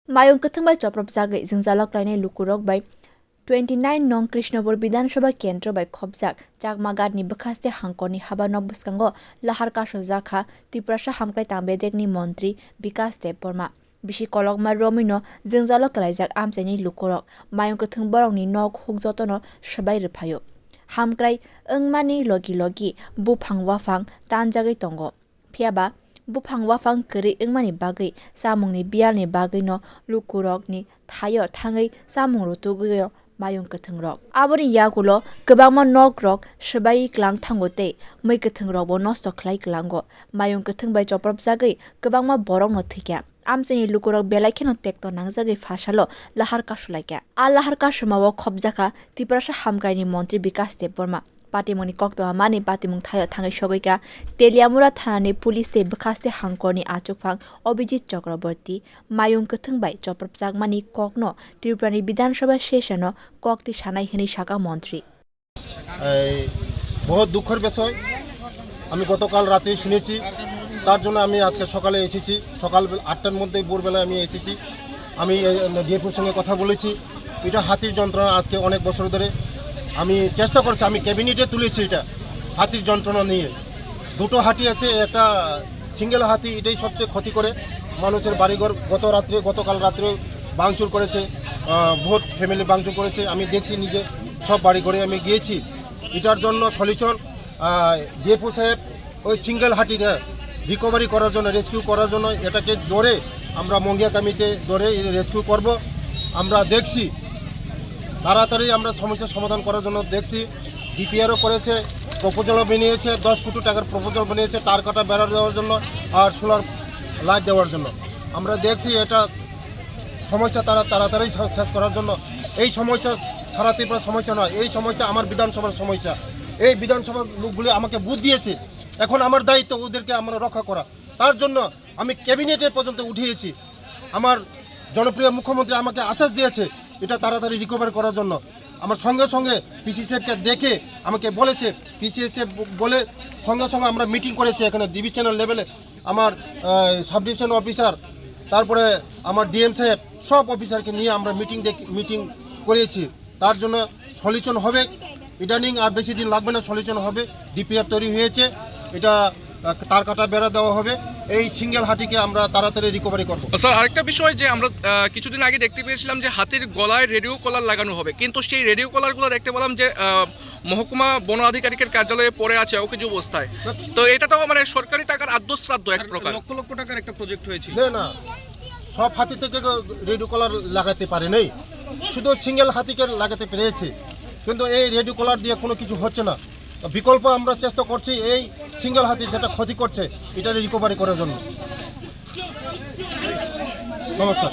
Mayung kathangbai choprop jagai jingjalok lainai lukurok bai 29 nong Krishnapur Bidansabha Kendra bai khobjak chakmagadni bwkhaste hangkorni habanok bwskango lahar kasho jakha Tiprasha hamklai tambedekni montri Vikas Deborma bisi kolokma Romino jingjalok kalaijak amchaini lukurok mayung kathang borokni nok hukjotono sabai rwphaio hamklai wngmani logi logi buphang wafang tanjagai tongo phiaba buphang wafang kwrwi wngmani bagwi samungni bialni bagwi no lukurokni thaio thangai samung rutugyo mayung kathang aboni yagulo kwbangma nokrak sabai klang thango tei moi kathang rok bo nosto khlai klango mayung kathang bai choprop jagwi kwbangma borok no thikya amchini lukurok belai kheno tekto nangjagwi phasalo lahar kasulaikya a lahar kasumao khobjaka Tiprasha hamkaini montri Vikas Deborma patimoni kokto mani patimung thayo thangai sogoika Teliamura thanani police te bwkhaste hangkorni achukphang Abhijit Chakraborty mayung kathang bai choprapjak mani kokno Tripurani Bidansabha sessiono kokti sanai hini saka মন্ত্রী বহুত দুঃখের বিষয় আমি গতকাল রাতে শুনেছি তার জন্য আমি আজকে সকালে এসেছি সকাল ৮টার মধ্যে ভোরবেলায় আমি এসেছি আমি ডিএফওর সঙ্গে কথা বলেছি এটা হাতির যন্ত্রণা আজকে অনেক বছর ধরে আমি চেষ্টা করছি আমি ক্যাবিনেটে তুলেছি এটা হাতির যন্ত্রণা নিয়ে দুটো হাতি আছে একটা সিঙ্গেল হাতি এটাই সবচেয়ে ক্ষতি করে মানুষের বাড়িঘর গতকাল রাত্রে ভাঙচুর করেছে বহুত ফ্যামিলি ভাঙচুর করেছে আমি দেখছি নিজে সব বাড়িঘরে আমি গিয়েছি এটার জন্য সলিউশন ডিএফও সাহেব ওই সিঙ্গেল হাতিটা রিকভারি করার জন্য রেস্কিউ করার জন্য এটাকে ধরে আমরা মঙ্গিয়াকামিতে ধরে রেস্কিউ করব আমরা দেখছি তাড়াতাড়ি আমরা সমস্যার সমাধান করার জন্য দেখছি ডিপিআরও করেছে প্রপোজালও বানিয়েছে 10 কোটি টাকার প্রপোজাল বানিয়েছে তার কাটা বেড়া দেওয়ার জন্য আর সোলার লাইট দেওয়ার জন্য আমরা দেখছি এটা সমস্যা তারা তাড়াতাড়ি শেষ করার জন্য এই সমস্যা সারা ত্রিপুরার সমস্যা নয় এই সমস্যা আমার বিধানসভার সমস্যা এই বিধানসভার লোকগুলি আমাকে বুঝ দিয়েছে এখন আমার দায়িত্ব ওদেরকে আমরা রক্ষা করা তার জন্য আমি ক্যাবিনেটের পর্যন্ত উঠিয়েছি আমার জনপ্রিয় মুখ্যমন্ত্রী আমাকে আশ্বাস দিয়েছে এটা তাড়াতাড়ি রিকভার করার জন্য আমার সঙ্গে সঙ্গে পিসি সাহেবকে দেখে আমাকে বলেছে পিসি সাহেব বলে সঙ্গে সঙ্গে আমরা মিটিং করেছি এখানে ডিভিশনাল লেভেলে আমার সাব ডিভিশন অফিসার তারপরে আমার ডিএম সাহেব সব অফিসারকে নিয়ে আমরা মিটিং করেছি তার জন্য সলিউশন হবে ইদানিং আর বেশি দিন লাগবে না সলিউশন হবে ডিপিআর তৈরি হয়েছে এটা তার কাটা বেড়া দেওয়া হবে এই সিঙ্গেল হাতিকে আমরা তাড়াতাড়ি রিকভারি করব। স্যার আরেকটা বিষয় যে আমরা কিছুদিন আগে দেখতে পেয়েছিলাম যে হাতির গলায় রেডিও কলার লাগানো হবে কিন্তু সেই রেডিও কলারগুলো দেখতে পেলাম যে মহকুমা বন আধিকারিকের কার্যালয়ে পড়ে আছে অকেজো অবস্থায় তো এটা তো মানে সরকারি টাকার আদ্যশ্রাদ্ধ এক প্রকার লক্ষ লক্ষ টাকার একটা প্রজেক্ট হয়েছিল না সব হাতি থেকে রেডিও কলার লাগাতে পারে নাই শুধু সিঙ্গেল হাতিকে লাগাতে পেরেছে কিন্তু এই রেডিও কলার দিয়ে কোনো কিছু হচ্ছে না বিকল্প আমরা চেষ্টা করছি এই সিঙ্গেল হাতি যেটা ক্ষতি করছে এটা রিকভারি করার জন্য নমস্কার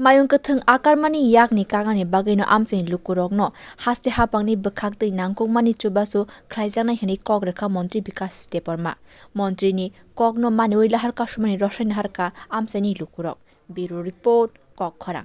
mayung kathang akarmani yakni kagani bagino amchain lukurokno haste hapangni bwkhaktei nangkukmani chubasu khlaijaknai hini kokrekha montri Vikas Deborma montri ni kokno maniwi lahar kasumani rosai harka amchaini lukurok bureau report Kokkhara।